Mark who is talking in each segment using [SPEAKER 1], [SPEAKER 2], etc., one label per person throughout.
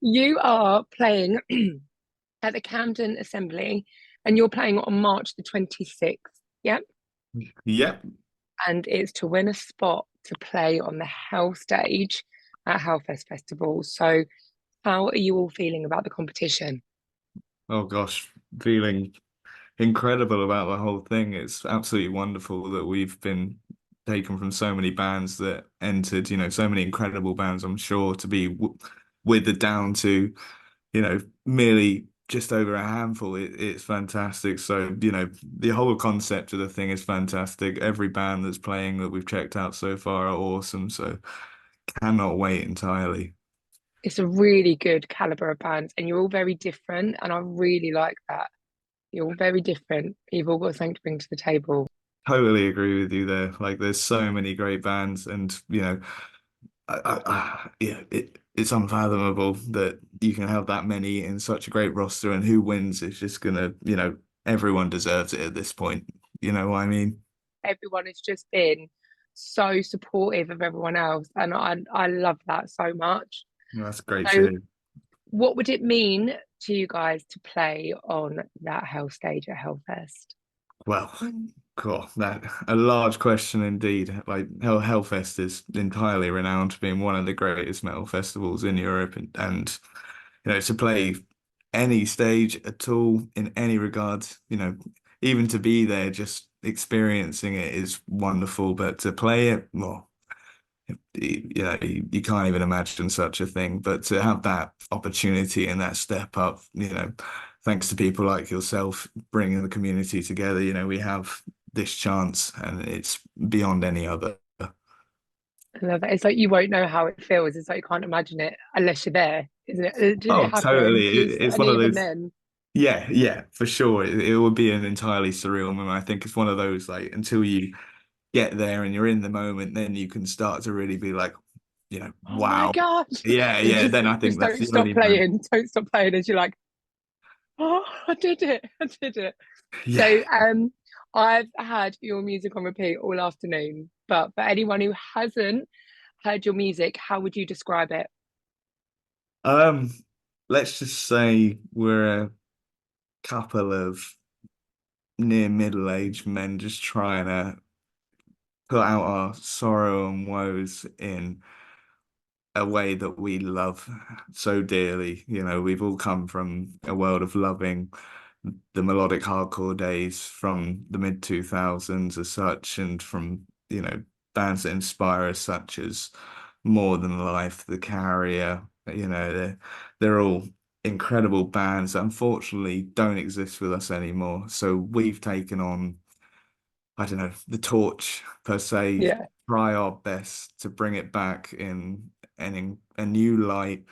[SPEAKER 1] You are playing at the Camden Assembly and you're playing on March the 26th. Yep.
[SPEAKER 2] Yep.
[SPEAKER 1] And it's to win a spot to play on the Hell stage at Hellfest Festival. So, how are you all feeling about the competition?
[SPEAKER 2] Oh gosh, feeling incredible about the whole thing. It's absolutely wonderful that we've been taken from so many bands that entered, so many incredible bands, I'm sure, to be w withered down to, merely just over a handful. It's fantastic. So, the whole concept of the thing is fantastic. Every band that's playing that we've checked out so far are awesome. So, cannot wait entirely.
[SPEAKER 1] It's a really good caliber of bands, and you're all very different. And I really like that. You're all very different. You've all got something to bring to the table.
[SPEAKER 2] Totally agree with you there. Like, there's so many great bands, and yeah, it's unfathomable that you can have that many in such a great roster, and who wins is just gonna, everyone deserves it at this point. You know what I mean?
[SPEAKER 1] Everyone has just been so supportive of everyone else, and I love that so much.
[SPEAKER 2] That's great to
[SPEAKER 1] So,
[SPEAKER 2] hear.
[SPEAKER 1] what would it mean to you guys to play on that Hell stage at Hellfest?
[SPEAKER 2] Well, cool. That a large question indeed. Like Hellfest is entirely renowned for being one of the greatest metal festivals in Europe, and to play any stage at all in any regard, even to be there, just experiencing it is wonderful. But to play it, well, you can't even imagine such a thing. But to have that opportunity and that step up, thanks to people like yourself bringing the community together, we have this chance, and it's beyond any other.
[SPEAKER 1] I love it. It's like you won't know how it feels. It's like you can't imagine it unless you're there, isn't it? Did it
[SPEAKER 2] Oh,
[SPEAKER 1] happen?
[SPEAKER 2] totally. It's
[SPEAKER 1] And
[SPEAKER 2] one of
[SPEAKER 1] even
[SPEAKER 2] those.
[SPEAKER 1] then,
[SPEAKER 2] Yeah, yeah, for sure. It would be an entirely surreal moment. I think it's one of those like until you get there and you're in the moment, then you can start to really be like,
[SPEAKER 1] oh my
[SPEAKER 2] wow.
[SPEAKER 1] God.
[SPEAKER 2] Yeah,
[SPEAKER 1] You
[SPEAKER 2] yeah. Then I think
[SPEAKER 1] just
[SPEAKER 2] that's
[SPEAKER 1] don't
[SPEAKER 2] the
[SPEAKER 1] stop
[SPEAKER 2] only moment.
[SPEAKER 1] playing. Don't stop playing as you're like, oh, I did it. I did it.
[SPEAKER 2] Yeah.
[SPEAKER 1] So I've had your music on repeat all afternoon, but for anyone who hasn't heard your music, how would you describe it?
[SPEAKER 2] Um, let's just say we're a couple of near middle-aged men just trying to put out our sorrow and woes in a way that we love so dearly. We've all come from a world of loving the melodic hardcore days from the mid 2000s as such, and from, bands that inspire us, such as More Than Life, The Carrier. They're all incredible bands that unfortunately don't exist with us anymore. So we've taken on, I don't know, the torch per se,
[SPEAKER 1] Yeah,
[SPEAKER 2] try our best to bring it back in a new light,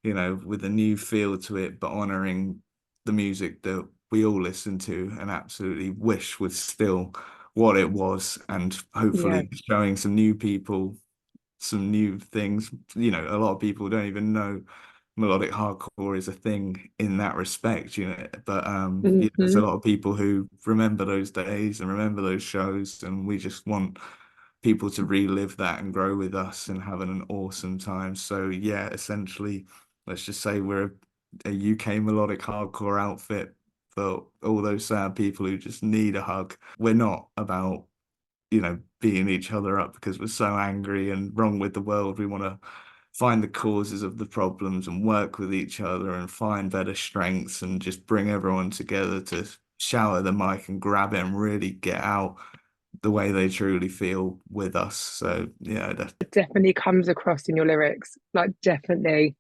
[SPEAKER 2] with a new feel to it, but honoring the music that we all listen to and absolutely wish was still what it was, and
[SPEAKER 1] yeah,
[SPEAKER 2] hopefully showing some new people some new things. A lot of people don't even know melodic hardcore is a thing in that respect, But there's a
[SPEAKER 1] hmm
[SPEAKER 2] lot of people who remember those days and remember those shows, and we just want people to relive that and grow with us and having an awesome time. So yeah, essentially, let's just say we're a UK melodic hardcore outfit for all those sad people who just need a hug. We're not about beating each other up because we're so angry and wrong with the world. We want to find the causes of the problems and work with each other and find better strengths and just bring everyone together to shout at the mic and grab it and really get out the way they truly feel with us. So yeah, that,
[SPEAKER 1] It definitely comes across in your lyrics. Like, definitely.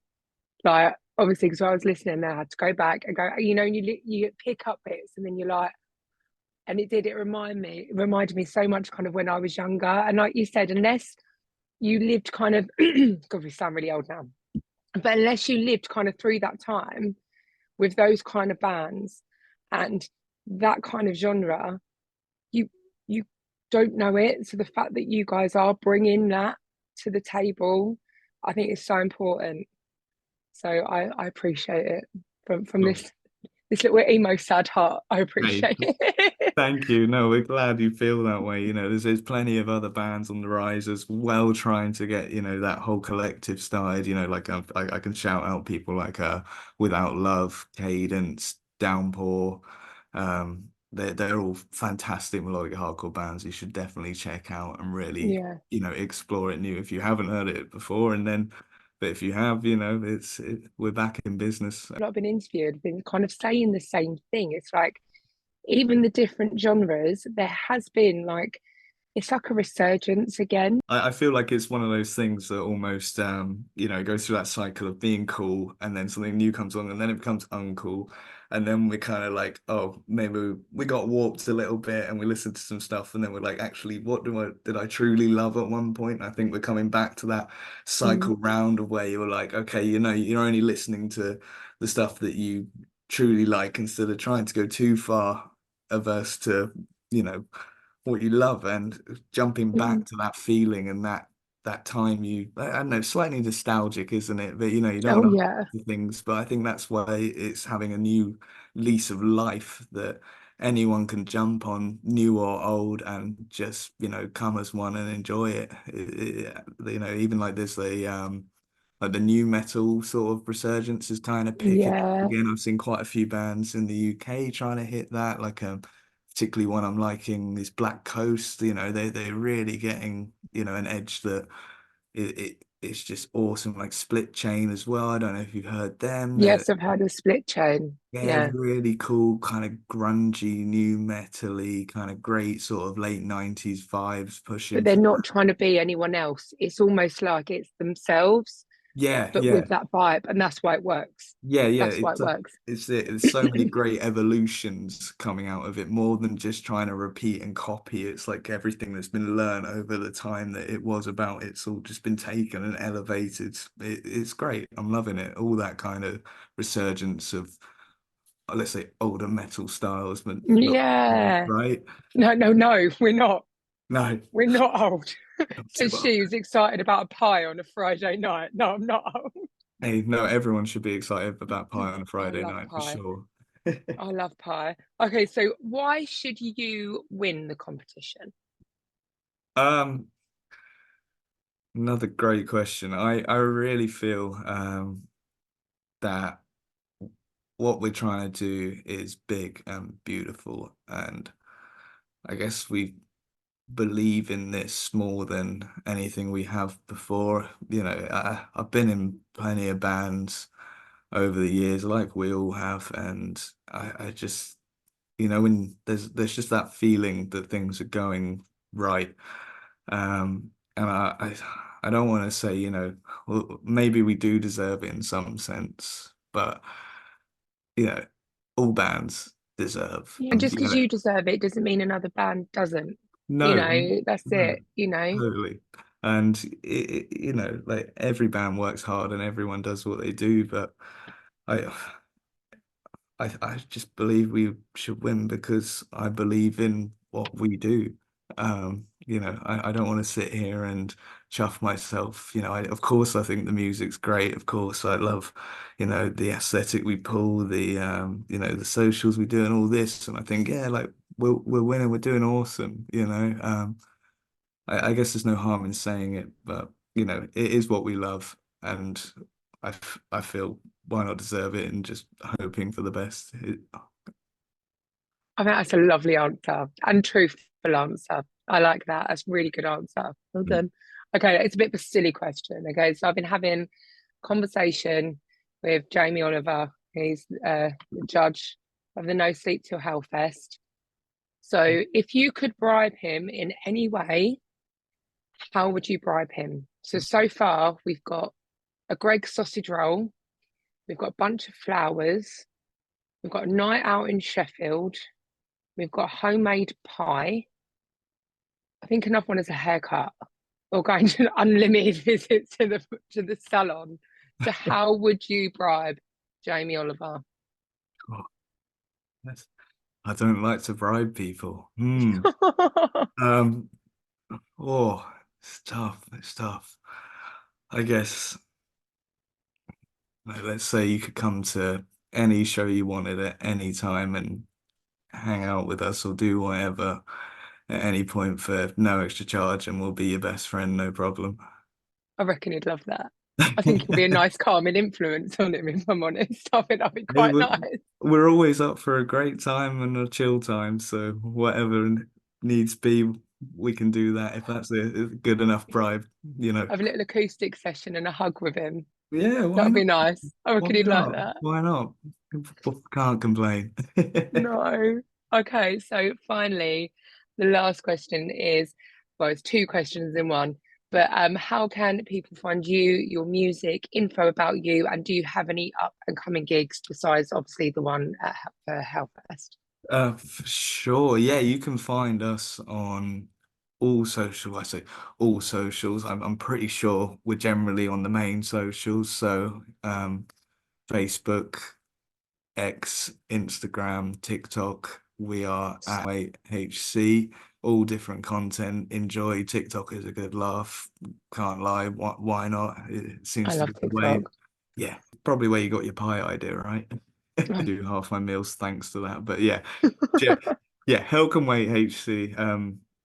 [SPEAKER 1] Like, obviously, because I was listening there, I had to go back and go, and you pick up bits and then you're like, and it reminded me so much kind of when I was younger. And like you said, unless you lived kind of, God, we sound really old now, but unless you lived kind of through that time with those kind of bands and that kind of genre, you you don't know it. So the fact that you guys are bringing that to the table, I think is so important. So I appreciate it from
[SPEAKER 2] well,
[SPEAKER 1] this this little emo sad heart. I
[SPEAKER 2] Hey,
[SPEAKER 1] appreciate it.
[SPEAKER 2] thank you. No, we're glad you feel that way. There's plenty of other bands on the rise as well, trying to get, that whole collective started. Like I can shout out people like Without Love, Cadence, Downpour. They're all fantastic melodic hardcore bands you should definitely check out and really,
[SPEAKER 1] Yeah.
[SPEAKER 2] explore it new if you haven't heard it before. But if you have, we're back in business.
[SPEAKER 1] I've been interviewed, been kind of saying the same thing. It's like even the different genres, there has been like it's like a resurgence again.
[SPEAKER 2] I feel like it's one of those things that almost it goes through that cycle of being cool and then something new comes on and then it becomes uncool. And then we're kind of like, oh, maybe we got warped a little bit and we listened to some stuff and then we're like, actually, what did I truly love at one point? I think we're coming back to that
[SPEAKER 1] Mm.
[SPEAKER 2] cycle round of where you're like, okay, you're only listening to the stuff that you truly like instead of trying to go too far averse to, you know, what you love and jumping
[SPEAKER 1] Mm.
[SPEAKER 2] back to that feeling and that time I don't know, slightly nostalgic, isn't it? But you don't
[SPEAKER 1] Oh
[SPEAKER 2] want
[SPEAKER 1] yeah.
[SPEAKER 2] to things, but I think that's why it's having a new lease of life that anyone can jump on, new or old, and just, come as one and enjoy it. Even like there's like the new metal sort of resurgence is kind of picking up
[SPEAKER 1] Yeah.
[SPEAKER 2] again. I've seen quite a few bands in the UK trying to hit that, like particularly one I'm liking is Black Coast. They're really getting, an edge that it's just awesome. Like Split Chain as well. I don't know if you've heard them.
[SPEAKER 1] Yes, I've had a split chain.
[SPEAKER 2] They're
[SPEAKER 1] Yeah.
[SPEAKER 2] really cool, kind of grungy, new metal-y, kind of great sort of late 90s vibes
[SPEAKER 1] But
[SPEAKER 2] pushing
[SPEAKER 1] they're
[SPEAKER 2] for.
[SPEAKER 1] not trying to be anyone else. It's almost like it's themselves,
[SPEAKER 2] Yeah,
[SPEAKER 1] but
[SPEAKER 2] yeah.
[SPEAKER 1] with that vibe. And that's why it works.
[SPEAKER 2] Yeah, yeah,
[SPEAKER 1] That's why it works.
[SPEAKER 2] there's so many great evolutions coming out of it, more than just trying to repeat and copy. It's like everything that's been learned over the time that it was about, it's all just been taken and elevated. It's great. I'm loving it. All that kind of resurgence of, let's say, older metal styles, but not
[SPEAKER 1] Yeah.
[SPEAKER 2] right.
[SPEAKER 1] No, no, no, we're not.
[SPEAKER 2] No,
[SPEAKER 1] We're not old.
[SPEAKER 2] not too
[SPEAKER 1] Says
[SPEAKER 2] well.
[SPEAKER 1] she who's excited about a pie on a Friday night. No, I'm not old.
[SPEAKER 2] Hey, no, everyone should be excited about Pie on a
[SPEAKER 1] I
[SPEAKER 2] Friday
[SPEAKER 1] love
[SPEAKER 2] night for
[SPEAKER 1] pie.
[SPEAKER 2] sure.
[SPEAKER 1] I love pie. Okay, so why should you win the competition?
[SPEAKER 2] Um, Another great question. I really feel that what we're trying to do is big and beautiful, and I guess we believe in this more than anything we have before. I've been in plenty of bands over the years, like we all have, and I just, when there's just that feeling that things are going right. And I don't want to say, well, maybe we do deserve it in some sense, but you know, all bands deserve.
[SPEAKER 1] Yeah. And just because you deserve it doesn't mean another band doesn't.
[SPEAKER 2] No,
[SPEAKER 1] That's
[SPEAKER 2] no,
[SPEAKER 1] it.
[SPEAKER 2] totally. And like every band works hard and everyone does what they do, but I I just believe we should win because I believe in what we do. I don't want to sit here and chuff myself. Of course, I think the music's great. Of course, I love, the aesthetic we pull, the socials we do, and all this. And I think, yeah, like we're winning, we're doing awesome. I guess there's no harm in saying it, but it is what we love, and I feel why not deserve it and just hoping for the best.
[SPEAKER 1] I think that's a lovely answer and truthful answer. I like that. That's a really good answer. Well done. Okay, it's a bit of a silly question. Okay, so I've been having conversation with Jamie Oliver. He's the judge of the No Sleep Till Hellfest. So if you could bribe him in any way, how would you bribe him? So far we've got a Greg sausage roll, we've got a bunch of flowers, we've got a night out in Sheffield, we've got homemade pie. I think another one is a haircut or going to an unlimited visit to the salon. So how would you bribe Jamie Oliver?
[SPEAKER 2] Oh, yes. I don't like to bribe people. Hmm. Um. Oh, it's tough. It's tough. I guess. Like, let's say you could come to any show you wanted at any time and hang out with us or do whatever at any point for no extra charge, and we'll be your best friend, no problem.
[SPEAKER 1] I reckon he'd love that. I think it'll be a nice calming influence on him, if I'm honest. I think that'd be
[SPEAKER 2] Hey,
[SPEAKER 1] quite nice.
[SPEAKER 2] we're always up for a great time and a chill time, so whatever needs be, we can do that if that's a good enough bribe, you know.
[SPEAKER 1] Have a little acoustic session and a hug with him.
[SPEAKER 2] Yeah, why
[SPEAKER 1] That'd
[SPEAKER 2] not?
[SPEAKER 1] be nice. I
[SPEAKER 2] Why
[SPEAKER 1] reckon he'd like
[SPEAKER 2] not?
[SPEAKER 1] that.
[SPEAKER 2] Why not? Can't complain.
[SPEAKER 1] No. Okay, so finally, the last question is, well, it's two questions in one. But how can people find you, your music, info about you, and do you have any up and coming gigs besides obviously the one at Hellfest?
[SPEAKER 2] For sure. Yeah, you can find us on all social. I say all socials. I'm pretty sure we're generally on the main socials. So Facebook, X, Instagram, TikTok. We are at HC. All different content. Enjoy. TikTok is a good laugh. Can't lie. Why not? It
[SPEAKER 1] I
[SPEAKER 2] seems to
[SPEAKER 1] love
[SPEAKER 2] be the way.
[SPEAKER 1] TikTok.
[SPEAKER 2] Yeah, probably where you got your pie idea, right? Do half my meals thanks to that. But yeah, yeah, yeah. Hell can wait HC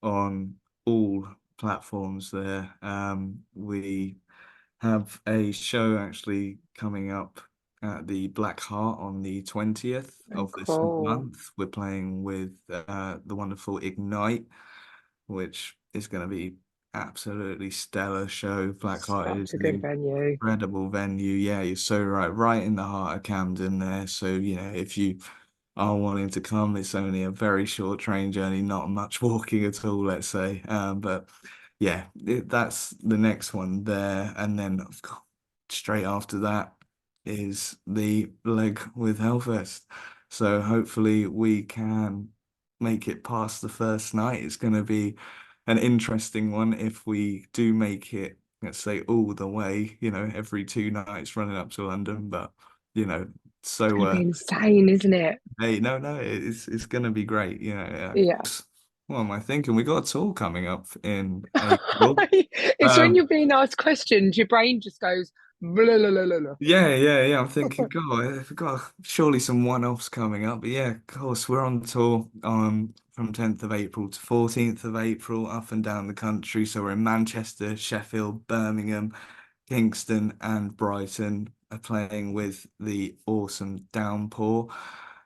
[SPEAKER 2] on all platforms there. We have a show actually coming up at the Black Heart on the 20th
[SPEAKER 1] Oh,
[SPEAKER 2] of this
[SPEAKER 1] cool.
[SPEAKER 2] month. We're playing with the wonderful Ignite, which is going to be absolutely stellar show. Black Heart
[SPEAKER 1] Such
[SPEAKER 2] is
[SPEAKER 1] a good
[SPEAKER 2] an
[SPEAKER 1] venue.
[SPEAKER 2] incredible venue. Yeah, you're so right. Right in the heart of Camden there. So, if you are wanting to come, it's only a very short train journey, not much walking at all, let's say. But yeah, that's the next one there. And then straight after that is the leg with Hellfest. So hopefully we can make it past the first night. It's going to be an interesting one if we do make it, let's say, all the way, every 2 nights running up to London. But,
[SPEAKER 1] It's
[SPEAKER 2] so
[SPEAKER 1] going to be insane, isn't it?
[SPEAKER 2] hey, no, it's gonna be great.
[SPEAKER 1] Yeah.
[SPEAKER 2] What am I thinking? We got a tour coming up in April.
[SPEAKER 1] It's when
[SPEAKER 2] Um,
[SPEAKER 1] you're being asked questions, your brain just goes blah, blah, blah, blah, blah.
[SPEAKER 2] yeah. I'm thinking, God, we've got surely some one-offs coming up. But yeah, of course, we're on tour from 10th of April to 14th of April, up and down the country. So we're in Manchester, Sheffield, Birmingham, Kingston, and Brighton are playing with the awesome Downpour.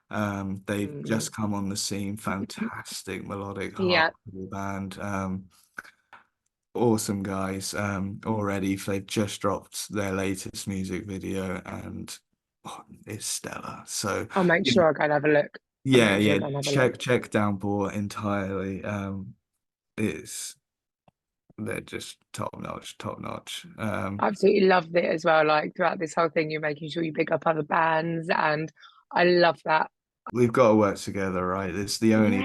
[SPEAKER 2] They've
[SPEAKER 1] Mm.
[SPEAKER 2] just come on the scene, fantastic melodic
[SPEAKER 1] Yeah.
[SPEAKER 2] hardcore band. Awesome guys. Already they've just dropped their latest music video and it's stellar. So
[SPEAKER 1] I'll make
[SPEAKER 2] yeah,
[SPEAKER 1] sure I go and have a look. I'll
[SPEAKER 2] yeah,
[SPEAKER 1] make sure I
[SPEAKER 2] yeah.
[SPEAKER 1] go and have a look.
[SPEAKER 2] Check Downpour entirely. It's they're just top notch, top notch.
[SPEAKER 1] Absolutely loved it as well. Like throughout this whole thing, you're making sure you pick up other bands, and I love that.
[SPEAKER 2] We've got to work together, right? It's the only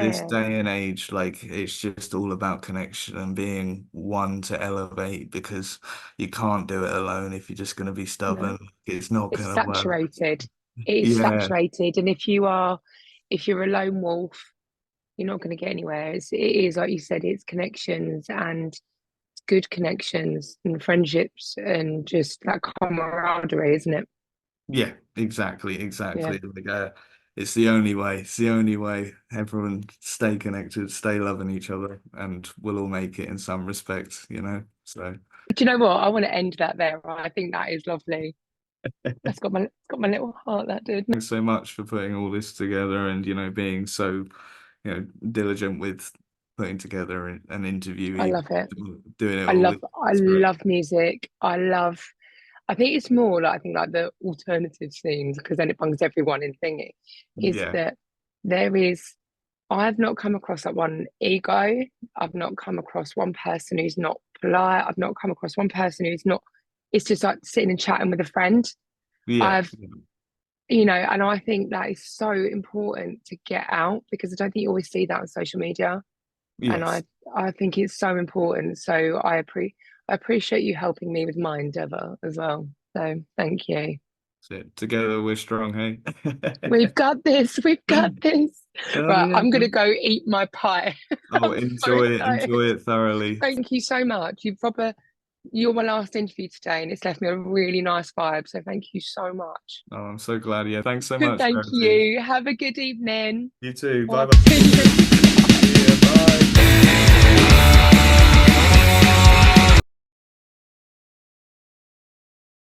[SPEAKER 2] this
[SPEAKER 1] Yeah.
[SPEAKER 2] day and age, like it's just all about connection and being one to elevate because you can't do it alone if you're just going to be
[SPEAKER 1] No,
[SPEAKER 2] stubborn. It's not
[SPEAKER 1] it's
[SPEAKER 2] going to work.
[SPEAKER 1] saturated. It is
[SPEAKER 2] Yeah,
[SPEAKER 1] saturated, and if you're a lone wolf, you're not going to get anywhere. It is like you said, it's connections and good connections and friendships and just that camaraderie, isn't it?
[SPEAKER 2] yeah,
[SPEAKER 1] Yeah.
[SPEAKER 2] exactly. Like, it's the only way. It's the only way. Everyone stay connected, stay loving each other, and we'll all make it in some respect. So.
[SPEAKER 1] Do you know what? I want to end that there. I think that is lovely. It's got my little heart. That did.
[SPEAKER 2] Thanks so much for putting all this together and, being so, diligent with putting together an interview,
[SPEAKER 1] I
[SPEAKER 2] even
[SPEAKER 1] love it.
[SPEAKER 2] doing it
[SPEAKER 1] I
[SPEAKER 2] all
[SPEAKER 1] love
[SPEAKER 2] with
[SPEAKER 1] I
[SPEAKER 2] spirit.
[SPEAKER 1] love music. I think it's more like I think like the alternative scenes because then it brings everyone in thingy. Is
[SPEAKER 2] Yeah,
[SPEAKER 1] that there is I've not come across that one ego. I've not come across one person who's not polite. I've not come across one person who's not it's just like sitting and chatting with a friend.
[SPEAKER 2] yeah,
[SPEAKER 1] I've and I think that is so important to get out because I don't think you always see that on social media. And
[SPEAKER 2] yes.
[SPEAKER 1] I think it's so important. So I appreciate you helping me with my endeavor as well. So thank you.
[SPEAKER 2] That's it. Together we're strong, hey?
[SPEAKER 1] We've got this. We've got this. Right,
[SPEAKER 2] Yeah.
[SPEAKER 1] I'm gonna go eat my pie.
[SPEAKER 2] Oh,
[SPEAKER 1] I'm so
[SPEAKER 2] enjoy it,
[SPEAKER 1] excited.
[SPEAKER 2] enjoy it thoroughly.
[SPEAKER 1] Thank you so much. You proper You're my last interview today, and it's left me a really nice vibe. So thank you so much.
[SPEAKER 2] Oh, I'm so glad. Yeah, thanks so much,
[SPEAKER 1] Thank
[SPEAKER 2] Rosie.
[SPEAKER 1] you. Have a good evening.
[SPEAKER 2] You too.
[SPEAKER 1] Or
[SPEAKER 2] Bye
[SPEAKER 1] I'll
[SPEAKER 2] bye.
[SPEAKER 1] see you.